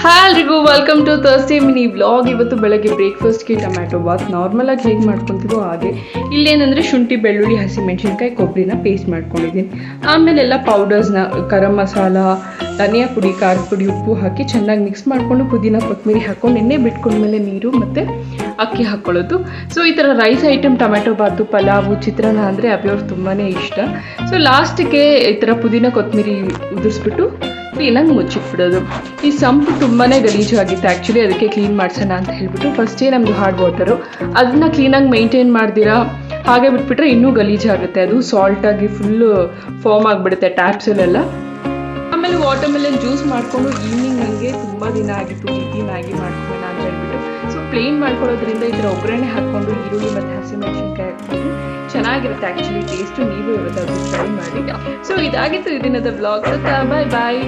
Hi ಎಲ್ರಿಗೂ welcome to Thursday mini vlog. ಇವತ್ತು ಬೆಳಗ್ಗೆ ಬ್ರೇಕ್ಫಾಸ್ಟ್ಗೆ ಟೊಮ್ಯಾಟೊ ಬಾತ್ ನಾರ್ಮಲಾಗಿ ಹೇಗೆ ಮಾಡ್ಕೊತೀವೋ ಹಾಗೆ. ಇಲ್ಲೇನಂದರೆ ಶುಂಠಿ, ಬೆಳ್ಳುಳ್ಳಿ, ಹಸಿಮೆಣಸಿನ್ಕಾಯಿ, ಕೊಬ್ಬರಿನ ಪೇಸ್ಟ್ ಮಾಡ್ಕೊಂಡಿದ್ದೀನಿ. ಆಮೇಲೆ ಎಲ್ಲ ಪೌಡರ್ಸ್ನ ಗರಂ ಮಸಾಲ, ಧನಿಯಾ ಪುಡಿ, ಖಾರದ ಪುಡಿ, ಉಪ್ಪು ಹಾಕಿ ಚೆನ್ನಾಗಿ ಮಿಕ್ಸ್ ಮಾಡಿಕೊಂಡು ಪುದೀನ, ಕೊತ್ತಂಬರಿ ಹಾಕ್ಕೊಂಡು ಎಣ್ಣೆ ಬಿಟ್ಕೊಂಡ್ಮೇಲೆ ನೀರು ಮತ್ತು ಅಕ್ಕಿ ಹಾಕ್ಕೊಳ್ಳೋದು. ಸೊ ಈ ಥರ ರೈಸ್ ಐಟಮ್ ಟೊಮ್ಯಾಟೊ ಬಾತು, ಪಲಾವು, ಚಿತ್ರಾನ್ನ ಅಂದರೆ ಅಭಿಯವ್ರು ತುಂಬಾ ಇಷ್ಟ. ಸೊ ಲಾಸ್ಟಿಗೆ ಈ ಥರ ಪುದೀನ, ಕೊತ್ತಂಬರಿ ಉದುರಿಸ್ಬಿಟ್ಟು ಕ್ಲೀನಾಗಿ ಮುಚ್ಚಿಟ್ಬಿಡೋದು. ಈ ಸಂಪು ತುಂಬಾ ಗಲೀಜಾಗಿತ್ತು ಆ್ಯಕ್ಚುಲಿ, ಅದಕ್ಕೆ ಕ್ಲೀನ್ ಮಾಡಿಸೋಣ ಅಂತ ಹೇಳ್ಬಿಟ್ಟು ಫಸ್ಟೇ ನಮ್ಮದು ಹಾರ್ಡ್ ವಾಟರು ಅದನ್ನ ಕ್ಲೀನಾಗಿ ಮೇಂಟೈನ್ ಮಾಡ್ದಿರಾ ಹಾಗೆ ಬಿಟ್ಬಿಟ್ರೆ ಇನ್ನೂ ಗಲೀಜಾಗುತ್ತೆ. ಅದು ಸಾಲ್ಟಾಗಿ ಫುಲ್ಲು ಫಾರ್ಮ್ ಆಗಿಬಿಡುತ್ತೆ ಟ್ಯಾಪ್ಸಲ್ಲೆಲ್ಲ. ಆಮೇಲೆ ವಾಟರ್ ಮೆಲನ್ ಜ್ಯೂಸ್ ಮಾಡಿಕೊಂಡು ಈವ್ನಿಂಗ್ ನನಗೆ ತುಂಬ ದಿನ ಆಗಿತ್ತು ಈ ಮ್ಯಾಗಿ ಮಾಡ್ಕೊಳ್ಳೋಣ ಅಂತ ಹೇಳ್ಬಿಟ್ಟು. ಸೊ ಪ್ಲೇನ್ ಮಾಡ್ಕೊಳ್ಳೋದ್ರಿಂದ ಈ ಥರ ಒಗ್ಗರಣೆ ಹಾಕ್ಕೊಂಡು ಈರುಳ್ಳಿ ಮತ್ತು ಹಸಿಮೆಣಸಿನ್ಕಾಯಿ ಹಾಕ್ಕೊಂಡು ಚೆನ್ನಾಗಿರುತ್ತೆ ಆ್ಯಕ್ಚುಲಿ ಟೇಸ್ಟು. ನೀವು ಇವತ್ತಾದರೂ ಟ್ರೈ ಮಾಡಿ. ಸೊ ಇದಾಗಿತ್ತು ಈ ದಿನದ ಬ್ಲಾಗ್. ಬಾಯ್ ಬಾಯ್.